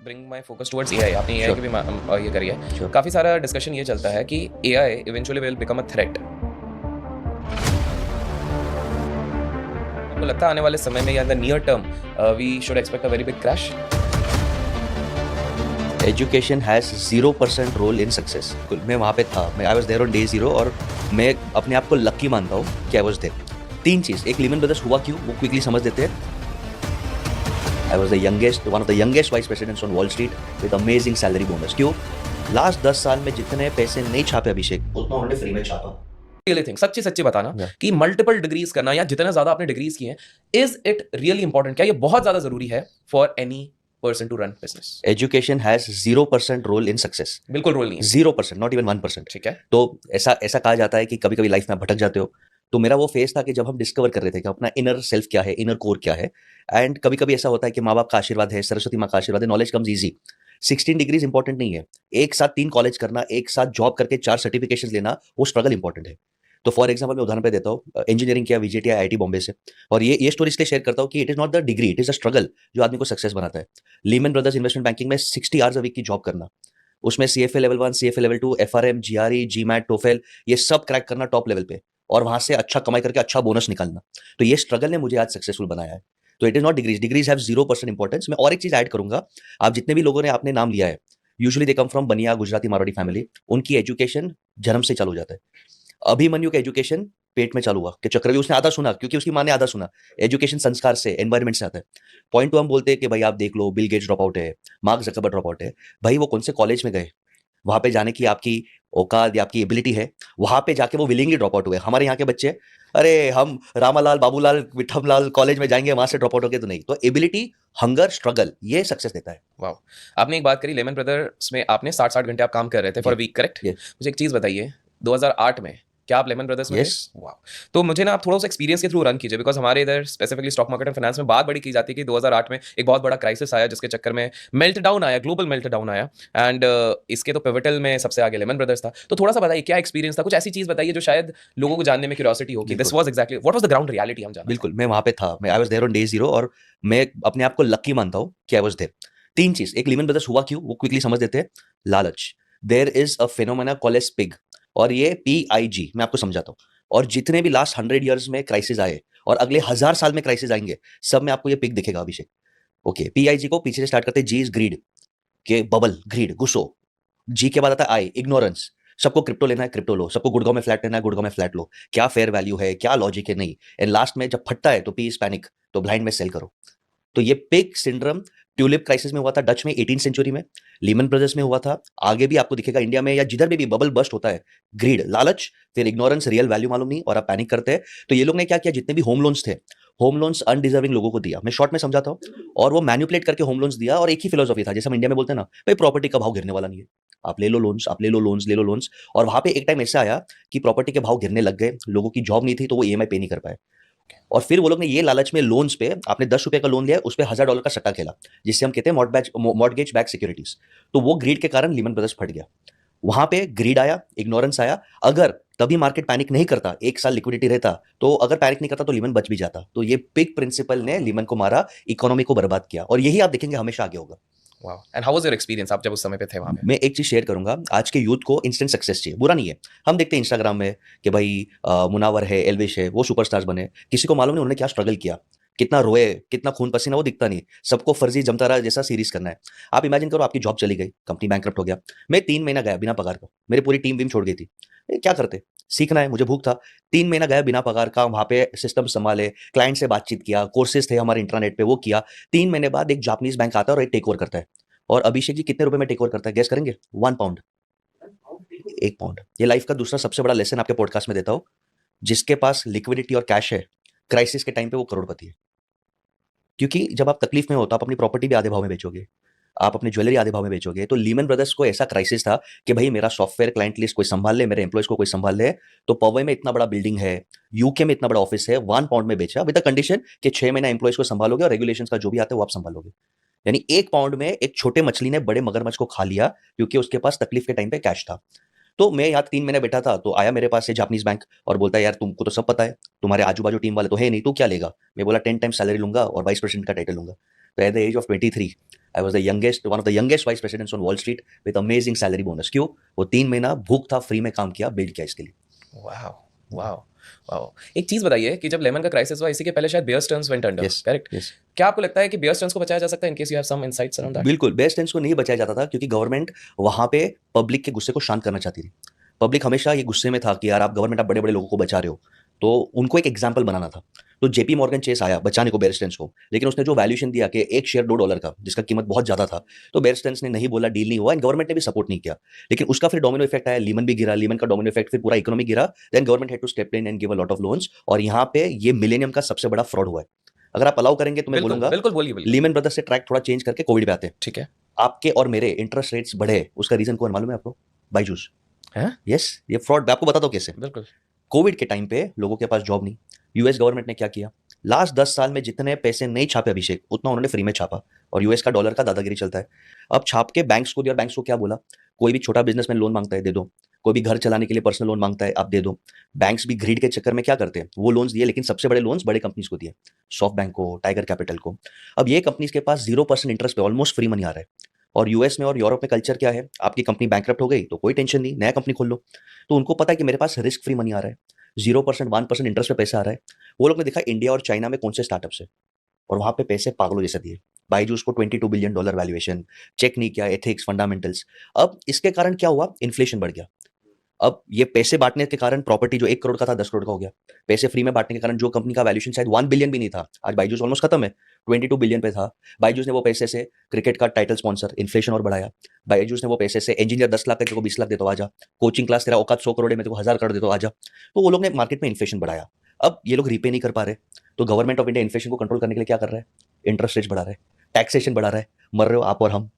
Bring my focus towards AI. आपने AI Sure. की भी ये करी है। Sure. काफ़ी सारा डिस्कशन ये चलता है कि AI eventually will become a threat. आपको लगता है आने वाले समय में या in the near term we should expect a very big crash? Education has 0% role in success. मैं वहाँ पे था, मैं I was there on day zero और मैं अपने आप को लकी मानता हूँ कि आई वाज देयर। 3 चीज़, एक लीमन ब्रदर्स हुआ क्यों, वो क्विकली समझ देते हैं। I was the youngest, one of the youngest vice presidents on Wall Street with amazing salary bonus. क्यों? लास्ट 10 साल में जितने पैसे नहीं छापे अभिषेक, उतना उन्होंने फ्री में छापा। रियली थिंक सच्ची सच्ची बताना Yeah. कि मल्टीपल डिग्रीज करना या जितने ज़्यादा आपने डिग्रीज किए हैं, इज इट रियली इंपॉर्टेंट? क्या ये बहुत ज़्यादा ज़रूरी है for any person to run business? Education has 0% role in success. बिल्कुल रोल नहीं है। 0%, नॉट इवन 1%। ठीक है। तो ऐसा ऐसा कहा जाता है कि कभी-कभी लाइफ में आप भटक जाते हो। तो मेरा वो फेज़ था कि जब हम डिस्कवर कर रहे थे कि अपना इनर सेल्फ क्या है, इनर कोर क्या है। एंड कभी-कभी ऐसा होता है कि माँ-बाप का आशीर्वाद है, सरस्वती माँ का आशीर्वाद है, knowledge comes easy. 16 degrees important नहीं है। एक साथ 3 कॉलेज करना, एक साथ जॉब करके 4 सर्टिफिकेशंस लेना, वो स्ट्रगल इंपॉर्टेंट है। तो फॉर एग्जांपल मैं उदाहरण पे देता हूँ, इंजीनियरिंग किया वीजेटी आईआईटी बॉम्बे से। और ये स्टोरी इसलिए शेयर करता हूँ कि it is not the degree, it is the struggle जो आदमी को सक्सेस बनाता है। लीमन ब्रदर्स इन्वेस्टमेंट बैंकिंग में 60 आवर्स अ वीक की जॉब करना, उसमें CFA level 1, CFA level 2, FRM, GRE, GMAT, TOEFL, ये सब क्रैक करना टॉप लेवल पे और वहां से अच्छा कमाई करके अच्छा बोनस निकालना। तो ये स्ट्रगल ने मुझे आज सक्सेसफुल बनाया है। तो it is not degrees, degrees have 0% importance. मैं और एक चीज ऐड करूंगा, आप जितने भी लोगों ने आपने नाम लिया है, यूजुअली दे कम फ्रॉम बनिया गुजराती मारवाड़ी फैमिली। उनकी एजुकेशन जन्म से चालू हो जाता है। अभिमन्यु का एजुकेशन पेट में चालू हुआ कि चक्रव्यूह, उसने आधा सुना क्योंकि उसकी माँ ने आधा सुना। एजुकेशन संस्कार से, एनवायरमेंट से आता है। पॉइंट टू हम बोलते हैं कि भाई आप देख लो, बिल गेट्स ड्रॉप आउट है, मार्क जकरबर्ग ड्रॉप आउट है। भाई वो कौन से कॉलेज में गए, वहां पे जाने की आपकी औकात या आपकी एबिलिटी है, वहां पे जाके वो विलिंगली ड्रॉप आउट हुए। हमारे यहाँ के बच्चे, अरे हम रामालाल बाबूलाल विठमलाल कॉलेज में जाएंगे, वहां से ड्रॉप आउट हो गए तो नहीं। तो एबिलिटी, हंगर, स्ट्रगल, ये सक्सेस देता है। वाह। आपने एक बात करी, लेमन ब्रदर्स में आपने 60-60 घंटे आप काम कर रहे थे फॉर ये वीक, करेक्ट? ये मुझे एक चीज़ बताइए, 2008 में क्या आप लेमन ब्रदर्स में थे? यस। वाह। तो मुझे ना आप थोड़ा सा एक्सपीरियंस के थ्रू रन कीजिए, बिकॉज हमारे इधर specifically stock market and finance में बात बड़ी की जाती है कि 2008 में एक बहुत बड़ा क्राइसिस आया जिसके चक्कर में मेल्ट डाउन आया, ग्लोबल मेल्ट डाउन आया। एंड इसके तो पिवटल में सबसे आगे लेमन ब्रदर्स था। तो थोड़ा सा बताइए क्या एक्सपीरियंस था, कुछ ऐसी चीज़ बताइए जो शायद लोगों को जानने में क्यूरियोसिटी हो कि दिस बिल्कुल was exactly what was the ground reality, हम जानना बिल्कुल, चाहेंगे। मैं वहां पे था, मैं I was there on day zero और मैं अपने आप को लकी मानता हूँ कि आई वाज देयर। 3 चीज, एक लीमन ब्रदर्स हुआ क्यों, वो क्विकली समझ देते हैं। लालच, there is a phenomena called as pig, और ये पीआईजी मैं आपको समझाता हूँ। और जितने भी लास्ट 100 ईयर्स में क्राइसिस आए और अगले 1000 साल में क्राइसिस आएंगे, सब में आपको ये पिग दिखेगा अभिषेक। ओके, पीआईजी को पीछे से स्टार्ट करते हैं। जी इज ग्रीड, के बबल, ग्रीड, गुस्सो। जी के बाद आता है आई, इग्नोरेंस। सबको क्रिप्टो लेना है, क्रिप्टो लो। सबको गुड़गांव में फ्लैट लेना है, गुड़गांव में फ्लैट लो। क्या फेयर वैल्यू है, क्या लॉजिक है, नहीं। एंड लास्ट में जब फटता है तो पी इज पैनिक, तो ब्लाइंड में सेल करो। तो ये पिग सिंड्रोम ट्यूलिप क्राइसिस में हुआ था डच में 18 सेंचुरी में, लीमन ब्रदर्स में हुआ था। आगे भी आपको दिखेगा इंडिया में या जिधर भी बबल बस्ट होता है। ग्रीड, लालच, फिर इग्नोरेंस, रियल वैल्यू मालूम नहीं और आप पैनिक करते हैं। तो ये लोग ने क्या किया, जितने भी होम लोन्स थे, होम लोन्स अनडिजर्विंग लोगों को दिया। मैं शॉर्ट में समझाता हूँ। और वो मैनिपुलेट करके होम लोन्स दिया, और एक ही फिलोसॉफी था, जैसे हम इंडिया में बोलते हैं ना, भाई प्रॉपर्टी का भाव गिरने वाला नहीं है, आप ले लो लोन्स, आप ले लो लोन्स, ले लो लोन्स। और वहां पे एक टाइम ऐसा आया कि प्रॉपर्टी के भाव गिरने लग गए, लोगों की जॉब नहीं थी तो वो ईएमआई पे नहीं कर पाए। और फिर वो लोग ने ये लालच में लोन्स पे, आपने 10 रुपए का लोन लिया, उस पे $1000 का सट्टा खेला, जिससे हम कहते हैं मॉर्गेज बैक सिक्योरिटीज। तो वो ग्रीड के कारण लीमन ब्रदर्स फट गया। वहां पे ग्रीड आया, इग्नोरेंस आया। अगर तभी मार्केट पैनिक नहीं करता, एक साल लिक्विडिटी रहता, तो अगर पैनिक नहीं करता तो लीमन बच भी जाता। तो ये पिग प्रिंसिपल ने लीमन को मारा, इकोनॉमी को बर्बाद किया, और यही आप देखेंगे हमेशा आगे होगा। वाह। And how was your experience, आप जब उस समय पे थे वहां पे? मैं एक चीज शेयर करूंगा, आज के यूथ को इंस्टेंट सक्सेस चाहिए, बुरा नहीं है। हम देखते हैं इंस्टाग्राम में कि भाई मुनावर है, एलविश है, वो सुपरस्टार्स बने। किसी को मालूम नहीं उन्होंने क्या स्ट्रगल किया, कितना रोए, कितना खून पसीना, वो दिखता नहीं। सबको फर्जी जमता रहा जैसा सीरीज करना है। आप इमेजिन करो, आपकी जॉब चली गई, कंपनी बैंकरप्ट हो गया। मैं 3 महीना गया बिना पगार का, मेरी पूरी टीम वीम छोड़ गई थी। क्या करते, सीखना है, मुझे भूख था। 3 महीना गया बिना पगार का, वहां पे सिस्टम संभाले, क्लाइंट से बातचीत किया, कोर्सेज थे हमारे इंटरनेट पे, वो किया। 3 महीने बाद एक जापानीज बैंक आता है और एक टेक ओवर करता है। और अभिषेक जी कितने रुपए में टेक ओवर करता है, गेस करेंगे? 1 पाउंड, 1 पाउंड। ये लाइफ का दूसरा सबसे बड़ा लेसन आपके पॉडकास्ट में देता हूं। जिसके पास लिक्विडिटी और कैश है, क्राइसिस के टाइम पे वो करोड़पति है। क्योंकि जब आप तकलीफ में हो तो आप अपनी प्रॉपर्टी भी आधे भाव में बेचोगे, आप अपनी ज्वेलरी आधे भाव में बेचोगे। तो लीमन ब्रदर्स को ऐसा क्राइसिस था कि भाई मेरा सॉफ्टवेयर क्लाइंट लिस्ट कोई संभाल ले, मेरे एम्प्लॉयज को कोई संभाल ले। तो पवई में इतना बड़ा बिल्डिंग है, यूके में इतना बड़ा ऑफिस है, 1 पाउंड में बेचा, विद द कंडीशन कि 6 महीना एम्प्लॉयज को संभालोगे और रेगुलेशन का जो भी आता है वो आप संभालोगे। यानी 1 पाउंड में एक छोटे मछली ने बड़े मगरमच्छ को खा लिया, क्योंकि उसके पास तकलीफ के टाइम पे कैश था। तो मैं यहाँ 3 महीने बैठा था, तो आया मेरे पास से जापानीज बैंक और बोलता है, यार तुमको तो सब पता है, तुम्हारे आजू बाजू टीम वाले तो है नहीं, तू क्या लेगा? मैं बोला 10 टाइम्स सैलरी लूंगा और वाइस प्रेसिडेंट का टाइटल लूंगा। तो at the age of 23 I was the youngest one of the youngest vice presidents on Wall Street with amazing salary bonus. क्यों? वो 3 महीना भूख था, फ्री में काम किया, बिल्ड किया इसके लिए। Wow, wow, wow. एक चीज बताइए कि जब लेमन का क्राइसिस हुआ, इसी के पहले शायद Bear Stearns went under, yes, correct? Yes. क्या आपको लगता है कि बेयर स्टर्न्स को बचाया जा सकता है, in case you have some insights around that? बिल्कुल, बेयर स्टर्न्स को नहीं बचाया जाता था क्योंकि गवर्नमेंट वहाँ पे पब्लिक के गुस्से को शांत करना चाहती थी। पब्लिक हमेशा ये गुस्से में था कि यार आप गवर्नमेंट, आप बड़े-बड़े लोगों को बचा रहे हो, तो उनको एक एग्जाम्पल बनाना था। तो जेपी मॉर्गन चेस आया बचाने को बेयर स्टर्न्स को, लेकिन उसने जो वैल्यूएशन दिया कि एक शेयर $2 का, जिसका कीमत बहुत ज़्यादा था, तो बेयर स्टर्न्स ने नहीं बोला, डील नहीं हुआ एंड गवर्नमेंट ने भी सपोर्ट नहीं किया। लेकिन उसका फिर डोमिनो इफेक्ट आया, लीमन भी गिरा, लीमन का डोमिनो इफेक्ट, फिर पूरा इकोनॉमी गिरा, then government had to step in and give a lot of loans और यहाँ पे ये मिलेनियम का सबसे बड़ा फ्रॉड हुआ है। अगर आप अलाउ करेंगे तो मैं बिल्कुल, बोलूंगा बिल्कुल, बोलिए, बोलिए। लीमन ब्रदर्स से ट्रैक थोड़ा चेंज करके कोविड पे आते हैं। ठीक है। आपके और मेरे इंटरेस्ट रेट्स बढ़े, उसका रीजन कौन मालूम है आपको? बायजूस। हैं? यस, ये फ्रॉड, मैं आपको बताता हूँ कैसे। बिल्कुल। कोविड के टाइम पे लोगों के पास जॉब नहीं, यूएस गवर्नमेंट ने क्या किया, लास्ट 10 साल में जितने पैसे नहीं छापे अभिषेक, उतना उन्होंने फ्री में छापा और यूएस का डॉलर का दादागिरी चलता है। अब छाप के बैंक्स को दिया और बैंक्स को क्या बोला, कोई भी छोटा बिजनेसमैन लोन मांगता है दे दो, कोई भी घर चलाने के लिए पर्सनल लोन मांगता है आप दे दो। बैंक्स भी ग्रीड के चक्कर में क्या करते हैं, वो लोन्स दिए, लेकिन सबसे बड़े लोन्स बड़े कंपनीज को दिए, सॉफ्ट बैंक को, टाइगर कैपिटल को। अब ये कंपनीज के पास 0% इंटरेस्ट पे ऑलमोस्ट फ्री मनी आ रहा है। और यूएस में और यूरोप में कल्चर क्या है, आपकी कंपनी बैंकरप्ट हो गई तो कोई टेंशन नहीं, नया कंपनी खोल लो। तो उनको पता है कि मेरे पास रिस्क फ्री मनी आ रहा है, 0% 1% इंटरेस्ट पे पैसा आ रहा है। वो लोग ने देखा इंडिया और चाइना में कौन से स्टार्टअप्स है और वहां पे पैसे पागलों जैसे दिए। बाइजूस को $22 बिलियन वैल्यूएशन, चेक नहीं किया, एथिक्स, फंडामेंटल्स। अब इसके कारण क्या हुआ, इन्फ्लेशन बढ़ गया। अब ये पैसे बांटने के कारण प्रॉपर्टी जो 1 करोड़ का था 10 करोड़ का हो गया। पैसे फ्री में बांटने के कारण जो कंपनी का वैल्यूएशन शायद 1 बिलियन भी नहीं था, आज बायजूस ऑलमोस्ट खत्म है, 22 बिलियन पे था। बायजूस ने वो पैसे से क्रिकेट का टाइटल स्पॉन्सर, इन्फ्लेशन और बढ़ाया। बायजूस ने वो पैसे से इंजीनियर 10 लाख का तेरे को 20 लाख दे तो आजा, कोचिंग क्लास तेरा औकात 100 करोड़ है, मैं तेरे को 1000 करोड़ दे तो आजा। तो वो लोग ने मार्केट में इन्फ्लेशन बढ़ाया। अब ये लोग रीपे नहीं कर पा रहे, तो गवर्नमेंट ऑफ इंडिया इन्फ्लेशन को कंट्रोल करने के लिए क्या कर रहा है, इंटरेस्ट रेट्स बढ़ा रहा है, टैक्सेशन बढ़ा रहा है, मर रहे हो आप और हम।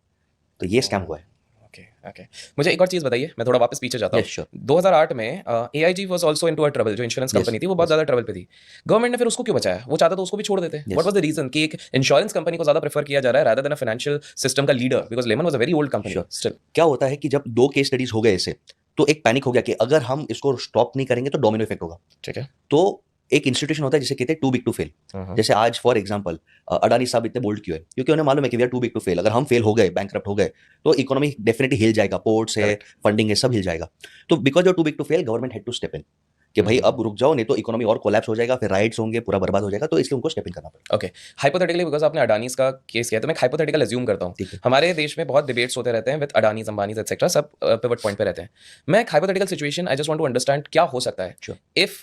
तो ये स्कैम हुआ है। Okay, okay. मुझे एक और चीज़ बताइए, मैं थोड़ा वापस पीछे जाता हूँ। Yes, sure. 2008 में AIG was also into a trouble, जो इंश्योरेंस Yes, कंपनी थी, वो बहुत yes. ज़्यादा ट्रबल पे थी। गवर्नमेंट ने फिर उसको क्यों बचाया? वो चाहता तो उसको भी छोड़ देते। Yes. What was the reason कि एक इंश्योरेंस कंपनी को ज़्यादा प्रेफर किया जा रहा है rather than a financial system का leader, because Lehman was a very old company Sure. Still. क्या होता है कि जब 2 केस स्टडीज हो गए ऐसे, तो एक पैनिक हो गया कि अगर हम इसको स्टॉप नहीं करेंगे तो डोमिनो इफेक्ट होगा। ठीक है। तो एक इंस्टीट्यूशन होता है जिसे कहते हैं टू बिग टू फेल। जैसे आज फॉर एग्जांपल अडानी साहब इतने बोल्ड क्यों है, क्योंकि उन्हें मालूम है कि we are too big to fail. अगर हम फेल हो गए, बैंकरप्ट हो गए, तो इकोनॉमी डेफिनेटली हिल जाएगा, पोर्ट्स है, फंडिंग है, सब हिल जाएगा। तो because of too big to fail, government had to step in कि भाई अब रुक जाओ, नहीं तो इकोनॉमी और कोलैप्स हो जाएगा, फिर राइट्स होंगे, पूरा बर्बाद हो जाएगा। तो इसलिए उनको स्टेप इन करना पड़ेगा। ओके, हाइपोथेटिकली बिकॉज़ आपने अडानीज़ का केस किया, तो मैं एक हाइपोथेटिकल अज्यूम करता हूँ। ठीक है। हमारे देश में बहुत डिबेट्स होते रहते हैं विद अडानीज़, अंबानीज़ एटसेट्रा, सब पिवट पॉइंट पे रहते हैं। मैं एक hypothetical situation, I just want to understand क्या हो सकता है Sure. इफ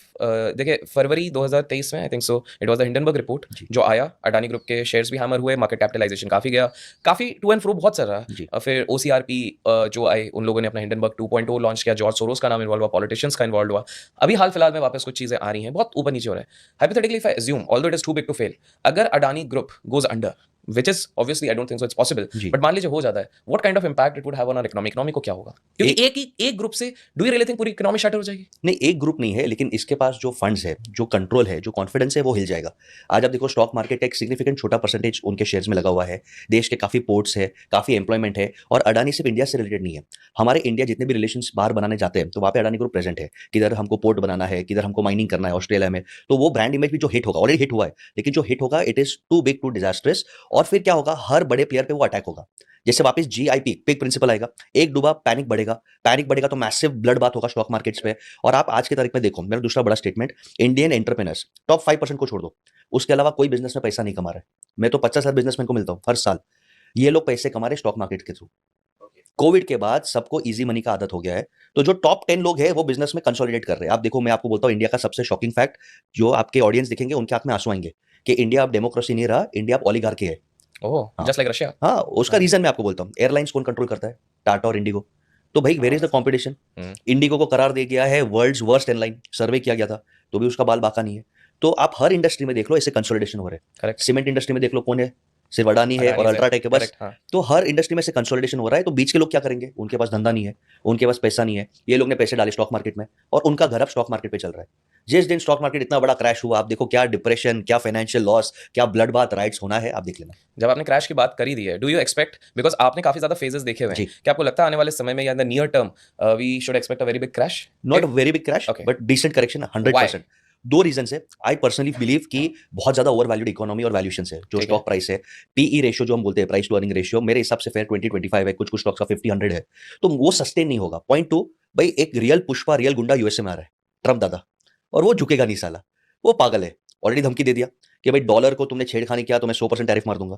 देखिए फरवरी 2023 में I think so it was the Hindenburg report जी। जो आया, अडानी ग्रुप के शेयर्स भी हैमर हुए, मार्केट कैपिटलाइजेशन काफ़ी गया, काफ़ी टू एंड फ्रो बहुत चल रहा। जी। फिर ओसीआरपी जो आए, उन लोगों ने अपना हिंडनबर्ग 2.0 लॉन्च किया, जॉर्ज सोरोस का नाम इन्वॉल्व हुआ, पॉलिटिशियंस का इन्वॉल्व हुआ। अभी हाल फिलहाल में वापस कुछ चीज़ें आ रही हैं, बहुत ऊपर नीचे हो रहा है। Hypothetically if I assume although it is too big to fail, अगर Adani group goes under, which is obviously I don't think so it's possible, जी। but मान लीजिए हो जाता है, what kind of impact it would have on our economy? Economy को क्या होगा? क्योंकि एक ग्रुप से डू यू रियली थिंक पूरी इकोनॉमी शटर हो जाएगी? नहीं, एक ग्रुप नहीं है, लेकिन इसके पास जो फंड्स है, जो कंट्रोल है, जो कॉन्फिडेंस है, वो हिल जाएगा। आज आप देखो स्टॉक मार्केट का एक सिग्निफिकेंट छोटा परसेंटेज उनके शेयर्स में लगा हुआ है। देश के काफी पोर्ट्स है, काफी एम्प्लॉयमेंट है, और अडानी सिर्फ इंडिया से रिलेटेड नहीं है। हमारे इंडिया जितने भी रिलेशंस बाहर बनाने जाते हैं, तो वहाँ पे अडानी ग्रुप प्रेजेंट है। किधर हमको पोर्ट बनाना है, किधर हमको माइनिंग करना है ऑस्ट्रेलिया में, तो वो ब्रांड इमेज भी जो हिट होगा, ऑलरेडी हिट हुआ है, लेकिन जो हिट होगा it is too big to disastrous. और फिर क्या होगा, हर बड़े प्लेयर पे वो अटैक होगा। जैसे वापस जीआईपी पिग प्रिंसिपल आएगा, एक डूबा पैनिक बढ़ेगा, पैनिक बढ़ेगा तो मैसिव ब्लड बात होगा स्टॉक मार्केट्स पे। और आप आज की तारीख में देखो, मेरा दूसरा बड़ा स्टेटमेंट, इंडियन एंटरप्रेन्योर्स टॉप 5% को छोड़ दो, उसके अलावा कोई बिजनेस में पैसा नहीं कमा रहा है। मैं तो 50,000 बिजनेसमैन को मिलता हूँ हर साल, ये लोग पैसे कमा रहे स्टॉक मार्केट के थ्रू। कोविड के बाद सबको इजी मनी का आदत हो गया है, तो जो टॉप 10 लोग हैं वो बिजनेस में कंसोलिडेट कर रहे हैं। आप देखो, मैं आपको बोलता हूँ इंडिया का सबसे शॉकिंग फैक्ट, जो आपके ऑडियंस दिखेंगे उनके आंख में आंसू आएंगे कि इंडिया अब डेमोक्रेसी नहीं रहा, इंडिया अब ओलिगार्की है। ओह, हाँ। Just like Russia. हाँ, उसका रीजन मैं आपको बोलता हूँ। एयरलाइंस कौन कंट्रोल करता है? टाटा और इंडिगो। तो भाई where is the competition? IndiGo को करार दे गया है वर्ल्ड्स वर्स्ट एयरलाइन, सर्वे किया गया था, तो भी उसका बाल बाका नहीं है। तो आप हर इंडस्ट्री में देख लो ऐसे कंसोलिडेशन हो रहे हैं। करेक्ट। सीमेंट इंडस्ट्री में देख लो कौन है, सिर्फ अडानी है और अल्ट्राटेक है बस। हाँ। तो हर इंडस्ट्री में से कंसोलिडेशन हो रहा है, तो बीच के लोग क्या करेंगे? उनके पास धंधा नहीं है, उनके पास पैसा नहीं है, ये लोग ने पैसे डाले स्टॉक मार्केट में और उनका घर अब स्टॉक मार्केट पे चल रहा है। जिस दिन स्टॉक मार्केट इतना बड़ा क्रैश हुआ, आप देखो क्या डिप्रेशन, क्या फाइनेंशियल लॉस, क्या ब्लड बाथ राइट्स होना है, आप देख लेना। जब आपने क्रैश की बात करी दी है, डू यू एक्सपेक्ट, बिकॉज आपने काफी ज्यादा फेजेस देखे हुए हैं, जी। क्या आपको लगता है आने वाले समय में या in the near term we should expect a very big crash? Not a very big crash, Okay. But decent correction 100%। दो रीजन है। आई पर्सनली बिलीव कि बहुत ज्यादा ओवर वैल्यूड इकोनॉमी और वैल्यूशन है। जो ठीक है। स्टॉक प्राइस है, पीई रेशियो जो हम बोलते हैं, प्राइस टू अर्निंग रेशियो, मेरे हिसाब से फेयर 20-25 है, कुछ कुछ स्टॉक्स का 50-100 है। तो वो सस्टेन नहीं होगा। पॉइंट टू, भाई एक रियल पुष्पा, रियल गुंडा यूएसए में आ रहा है, ट्रम्प दादा, और वो झुकेगा नहीं साला। वो पागल है, ऑलरेडी धमकी दे दिया कि भाई डॉलर को तुमने छेड़खानी किया तो मैं 100% टैरिफ मार दूंगा।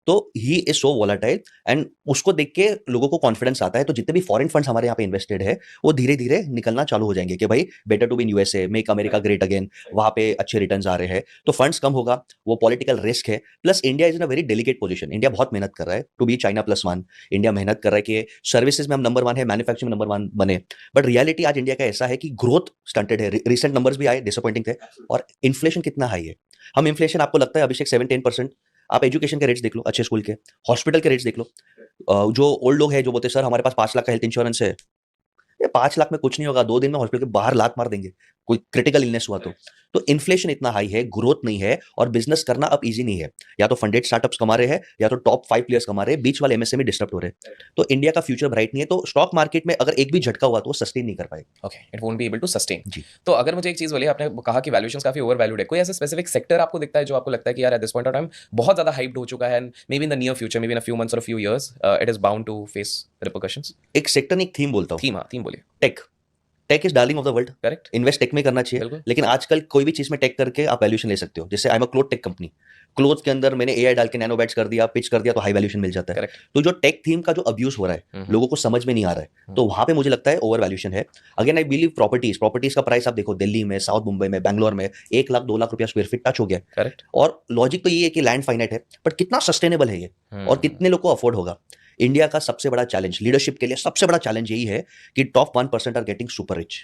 तो he is so volatile, and उसको देख के लोगों को कॉन्फिडेंस आता है। तो जितने भी फॉरेन फंड्स हमारे यहाँ पे इन्वेस्टेड है, वो धीरे धीरे निकलना चालू हो जाएंगे कि भाई better to be in USA, make America great again, वहां पे अच्छे रिटर्न्स आ रहे हैं। तो फंड्स कम होगा, वो पॉलिटिकल रिस्क है। Plus India is in a very delicate position. India बहुत मेहनत कर रहा है टू बी चाइना +1। इंडिया मेहनत कर रहा है कि सर्विसेज में हम नंबर 1 है, मैन्युफैक्चरिंग में नंबर 1 बने। बट रियलिटी आज इंडिया का ऐसा है कि ग्रोथ स्टंटेड है। रिसेंट नंबर्स भी आए, डिसअपॉइंटिंग थे। और इन्फ्लेशन कितना हाई है। हम इन्फ्लेशन, आपको लगता है अभिषेक 7-10%? आप एजुकेशन के रेट्स देख लो, अच्छे स्कूल के, हॉस्पिटल के रेट्स देख लो। जो ओल्ड लोग हैं जो बोलते हैं सर हमारे पास 5 लाख का हेल्थ इंश्योरेंस है, ये 5 लाख में कुछ नहीं होगा, 2 दिन में हॉस्पिटल के बाहर लात मार देंगे कोई क्रिटिकल इलनेस हुआ तो इन्फ्लेशन इतना हाई है, ग्रोथ नहीं है, और बिजनेस करना अब इजी नहीं है। या तो फंडेड स्टार्टअप्स कमा रहे हैं, या तो टॉप 5 प्लेयर्स कमा रहे हैं, बीच वाले एमएसएमई डिस्टर्ब हो रहे हैं। तो इंडिया का फ्यूचर ब्राइट नहीं है। तो स्टॉक मार्केट में अगर एक भी झटका हुआ तो वो सस्टेन नहीं कर पाएगा। Okay, it won't be able to sustain. जी। तो अगर मुझे एक चीज़ बोलिए, आपने कहा कि वैल्यूएशंस काफ़ी ओवर वैल्यूड है, कोई ऐसा स्पेसिफिक सेक्टर आपको दिखता है जो आपको लगता है कि यार at this point of time बहुत ज़्यादा हाइप्ड हो चुका है, and maybe in the near future, maybe in a few months और few years it is bound to face repercussions? एक सेक्टर नहीं, एक थीम बोलता हूँ। थीम, हाँ, थीम बोलिए। Tech. Tech is darling of the world. Correct. Invest tech में करना चाहिए। बिल्कुल। लेकिन आजकल कोई भी चीज में टेक करके आप वैल्यूएशन ले सकते हो। जैसे I am a cloth tech company, cloth के अंदर मैंने एआई डाल के नैनो बैट्स कर दिया, पिच कर दिया, तो हाई वैल्यूएशन मिल जाता है। करेक्ट। तो जो टेक थीम का जो अब्यूज हो रहा है, लोगों को समझ में नहीं आ रहा है, तो वहां पे मुझे लगता है ओवर वैल्यूएशन है। अगेन आई बिलीव प्रॉपर्टीज का प्राइस आप देखो, दिल्ली में, साउथ मुंबई में, बैंगलोर में 1 लाख 2 लाख रुपया स्क्वायर फीट टच हो गया। करेक्ट। और लॉजिक तो ये है कि लैंड फाइनाइट है, बट कितना सस्टेनेबल है ये, और कितने लोग को अफोर्ड होगा। इंडिया का सबसे बड़ा चैलेंज, लीडरशिप के लिए सबसे बड़ा चैलेंज यही है कि top 1% are getting super rich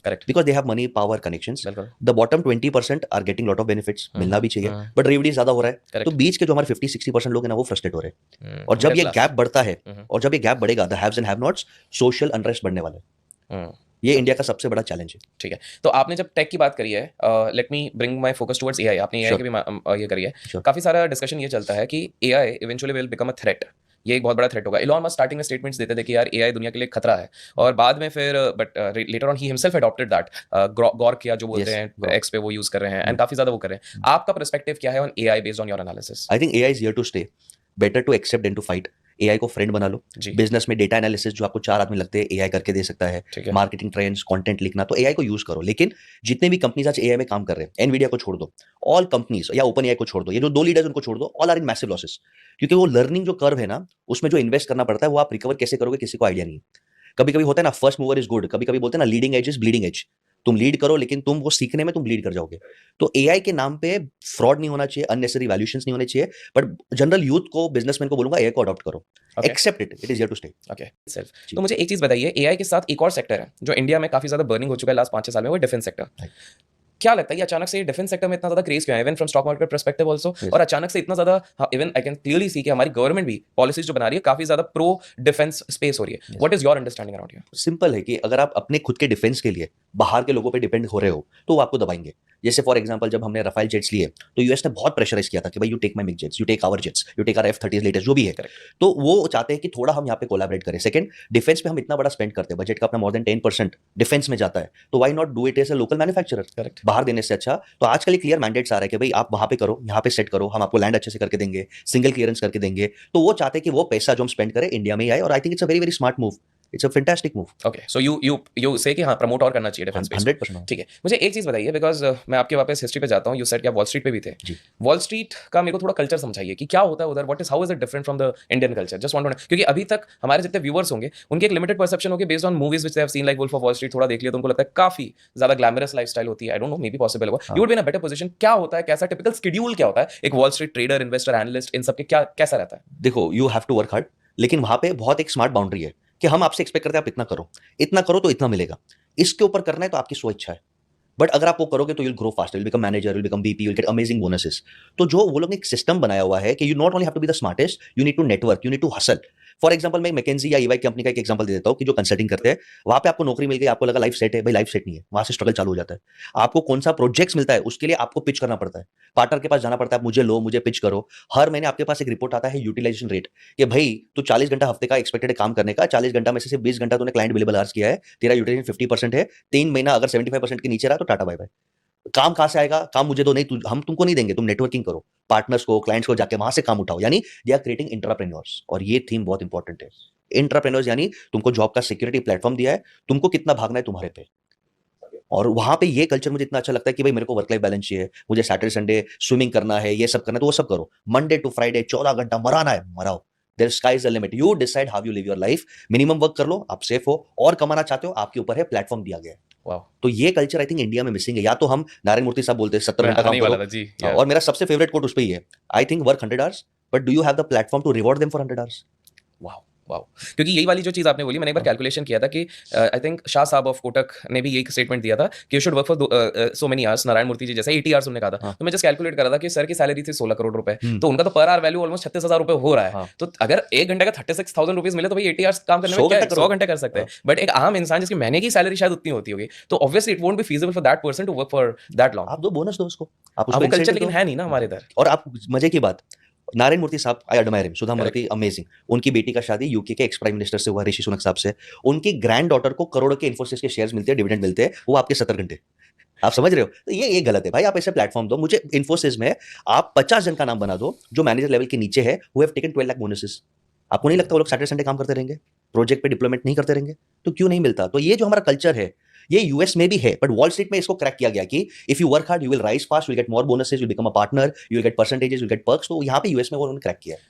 correct. because they have money, power, connections. बिल्कुल। The bottom 20% are getting lot of benefits, मिलना भी चाहिए, बट रेवड़ी ज्यादा हो रहा है। Correct. तो बीच के जो हमारे 50-60% लोग हैं ना, वो फ्रस्ट्रेट हो रहे हैं। और जब मिडिल ये क्लास। गैप बढ़ता है, हम्म। और जब ये गैप बढ़ेगा, the haves and have nots, social unrest बढ़ने वाला है। हम्म। ये इंडिया का सबसे बड़ा चैलेंज है। ठीक है, तो आपने जब टेक की बात करी है, let me bring my focus towards AI. आपने एआई Sure. की भी ये करी है। Sure. काफी सारा डिस्कशन ये चलता है कि AI eventually will become a threat. ये एक बहुत बड़ा थ्रेट होगा। इलॉन मस्क स्टार्टिंग में स्टेटमेंट्स देते थे कि यार एआई दुनिया के लिए खतरा है, और बाद में फिर but later on he himself adopted that, gore किया जो बोलते Yes, हैं, Grok. एक्स पे वो यूज कर रहे हैं, एंड काफी ज्यादा वो कर रहे हैं। आपका पर्सपेक्टिव क्या है on AI based on your analysis? I think AI is here to stay. Better to accept than to fight. AI को फ्रेंड बना लो। जी। बिजनेस में डेटा एनालिसिस जो आपको 4 आदमी लगते हैं, एआई करके दे सकता है। ठीक है। मार्केटिंग ट्रेंड्स, कंटेंट लिखना, तो एआई को यूज करो। लेकिन जितने भी कंपनीज आज एआई में काम कर रहे हैं, एनवीडिया को छोड़ दो, ऑल कंपनीज, या ओपन एआई को छोड़ दो, ये जो 2 लीडर्स उनको छोड़ दो, all are in massive losses. क्योंकि वो लर्निंग जो कर्व है ना, उसमें जो इन्वेस्ट करना पड़ता है, वो आप रिकवर कैसे करोगे किसी को आइडिया नहीं है। कभी कभी होता है ना, फर्स्ट मूवर इज गुड, कभी कभी बोलते हैं ना, leading edge is bleeding edge. तुम लीड करो, लेकिन तुम वो सीखने में तुम ब्लीड कर जाओगे। तो एआई के नाम पे फ्रॉड नहीं होना चाहिए, अननेसेसरी वैल्यूएशंस नहीं होने चाहिए। बट जनरल यूथ को, बिजनेसमैन को बोलूंगा, एआई को अडॉप्ट करो। Okay. Accept it, it is here to stay. Okay self. जी। तो मुझे एक चीज बताइए, एआई के साथ एक और सेक्टर है जो इंडिया में काफी ज्यादा बर्निंग हो चुका है लास्ट 5-6 साल में, वो डिफेंस सेक्टर। Right. क्या लगता है ये अचानक से डिफेंस सेक्टर में इतना ज्यादा क्रेज क्यों है, even from stock market perspective also? Yes. और अचानक से इतना ज्यादा, even I can clearly see कि हमारी गवर्नमेंट भी पॉलिसीज जो बना रही है काफी ज्यादा प्रो डिफेंस स्पेस हो रही है। Yes. What is your understanding around here? Simple है कि अगर आप अपने खुद के डिफेंस के लिए बाहर के लोगों पे डिपेंड हो रहे हो, तो वो आपको दबाएंगे। जैसे फॉर एग्जांपल, जब हमने रफाइल जेट्स लिए, तो यूएस ने बहुत प्रेशराइज किया था कि भाई you take my MiG jets, you take our jets, you take our F-30 latest जो भी है। Correct. तो वो चाहते हैं कि थोड़ा हम यहाँ पे कोलैबोरेट करें। सेकंड, डिफेंस पे हम इतना बड़ा स्पेंड करते हैं, बजट का अपना मोर देन 10% डिफेंस में जाता है, तो why not do it as a local manufacturer? Correct. बाहर देने से अच्छा। तो आजकल ये क्लियर मैंडेट्स आ रहा है कि भाई आप वहां पे करो, यहाँ पे सेट करो, हम आपको लैंड अच्छे से करके देंगे, सिंगल क्लियरेंस करके देंगे। तो वो चाहते हैं कि वो पैसा जो हम स्पेंड करें इंडिया में ही आए, और I think it's a very very smart move. It's a fantastic move. Okay, so you से कि हाँ प्रमोट और करना चाहिए डिफेंस स्पेस। 100%। ठीक है, मुझे एक चीज बताइए, बिकॉज मैं आपके वापस हिस्ट्री पे जाता हूँ। यू सेड कि आप वॉल स्ट्रीट पे भी थे। जी। वॉल स्ट्रीट का मेरे को थोड़ा कल्चर समझाइए कि क्या होता है उधर, how is it different from the Indian culture? Just want to know, क्योंकि अभी तक हमारे जितने व्यूअर्स होंगे उनकी एक लिमिटेड परसेप्शन होगी based on movies which they have seen, like Wolf of Wall Street. थोड़ा देख लिया तो उनको लगता है काफी ज्यादा ग्लैमरस लाइफस्टाइल होती है। I don't know, maybe possible होगा, you would be in a better position. क्या होता है, कैसा टिपिकल शेड्यूल क्या होता है एक Wall Street trader, investor, analyst, इन सब के क्या कैसा रहता है? देखो, you have to work hard, लेकिन वहां पे बहुत एक स्मार्ट बाउंड्री है कि हम आपसे एक्सपेक्ट करते हैं आप इतना करो तो इतना मिलेगा। इसके ऊपर करना है तो आपकी स्व इच्छा है। बट अगर आप वो करोगे तो you'll grow fast, you'll become manager, you'll become BP, you'll get amazing bonuses. तो जो वो लोग ने एक सिस्टम बनाया हुआ है कि you not only have to be the smartest, you need to network, you need to hustle. For example, मैं मैकेंजी या ईवाई कंपनी का एक एग्जांपल दे देता हूँ कि जो कंसल्टिंग करते हैं, वहां पे आपको नौकरी मिल गई, आपको लगा लाइफ सेट है, भाई लाइफ सेट नहीं है, वहां से स्ट्रगल चालू हो जाता है। आपको कौन सा प्रोजेक्ट्स मिलता है, उसके लिए आपको पिच करना पड़ता है, पार्टनर के पास जाना पड़ता है, मुझे लो, मुझे पिच करो। हर महीने आपके पास एक रिपोर्ट आता है यूटिलाइजेशन रेट, कि भाई तू 40 घंटा हफ्ते का एक्सपेक्टेड है काम करने का, 40 घंटा में से सिर्फ 20 घंटा तूने क्लाइंट बिलेबल आवर्स किया है, तेरा यूटिलाइजेशन 50% है, 3 महीना अगर 75% के नीचे रहा तो टाटा बाय बाय। काम कहाँ से आएगा? काम मुझे दो, नहीं हम तुमको नहीं देंगे, तुम नेटवर्किंग करो, पार्टनर्स को, क्लाइंट्स को जाके वहां से काम उठाओ। यानी दे आर क्रिएटिंग इंट्राप्रेन्योर्स, और ये थीम बहुत इंपॉर्टेंट है। इंट्राप्रेन्योर्स यानी तुमको जॉब का सिक्योरिटी प्लेटफॉर्म दिया है, तुमको कितना भागना है तुम्हारे पे। और वहां पे ये कल्चर मुझे इतना अच्छा लगता है कि भाई मेरे को वर्क लाइफ बैलेंस चाहिए, मुझे सैटरडे संडे स्विमिंग करना है, ये सब करना है, तो वो सब करो। मंडे टू फ्राइडे 14 घंटा मराना है, मराओ। There sky is the limit, you decide how you live your life. Minimum work कर लो, आप सेफ हो, और कमाना चाहते हो आपके ऊपर है, प्लेटफॉर्म दिया गया है। वाह, तो ये कल्चर आई थिंक इंडिया में मिसिंग है। या तो हम, नारायण मूर्ति साहब बोलते हैं 70 मैं घंटा आने काम ही करो। वाला था जी। हाँ, और मेरा सबसे फेवरेट कोट उस पे ही है, I think work 100 hours but do you have the platform to reward them for 100 hours. वाह, वाह! क्योंकि यही वाली जो चीज़ आपने बोली, मैंने एक बार हाँ। कैलकुलेशन किया था कि आई थिंक शाह साहब ऑफ कोटक ने भी यही स्टेटमेंट दिया था कि you should work for so many hours. Narayana Murthy ji जैसे 80 आवर्स उन्होंने कहा था। हाँ। तो मैं जस्ट कैलकुलेट कर रहा था कि सर की सैलरी थी 16 करोड़ रुपए, हम्म। तो उनका तो पर आवर वैल्यू ऑलमोस्ट 36,000 रुपए हो रहा है। हाँ। तो अगर 1 घंटे का 36,000 रुपीज़ मिले तो भाई 80 आवर्स काम करने 100 में क्या है? घंटा 100 करो। घंटे कर सकते हैं। बट एक आम इंसान जिसकी महीने की सैलरी शायद उतनी होती होगी, तो obviously it won't be feasible for that person to work for that long. आप दो बोनस दो उसको, आप हाँ, उसको वो कल्चर इंसेंटिव लेकिन दो। है नहीं ना हमारे इधर। और आप, मजे की बात, नारायण मूर्ति साहब, I admire him, Sudha correct. Murthy amazing. उनकी बेटी का शादी यूके के एक्स प्राइम मिनिस्टर से हुआ, ऋषि सुनक साहब से। उनकी ग्रैंड डॉटर को करोड़ों के इन्फोसिस के शेयर्स मिलते हैं, डिविडेंड मिलते हैं, वो आपके 70 घंटे। आप समझ रहे हो? तो ये गलत है भाई। आप ऐसे प्लेटफॉर्म दो मुझे। इन्फोसिस में आप 50 जन का नाम बना दो जो मैनेजर लेवल के नीचे है, who have taken 12 lakh bonuses. आपको नहीं लगता वो लोग सैटरडे संडे काम करते रहेंगे, प्रोजेक्ट पे डिप्लॉयमेंट नहीं करते रहेंगे? तो क्यों नहीं मिलता? तो ये जो हमारा कल्चर है, ये यूएस में भी है, बट वॉल स्ट्रीट में इसको क्रैक किया गया कि if you work hard you will rise fast, you will get more bonuses, you will become a partner, you will get percentages, you will get perks. तो यहाँ पे यूएस में वो उन्होंने क्रैक किया है।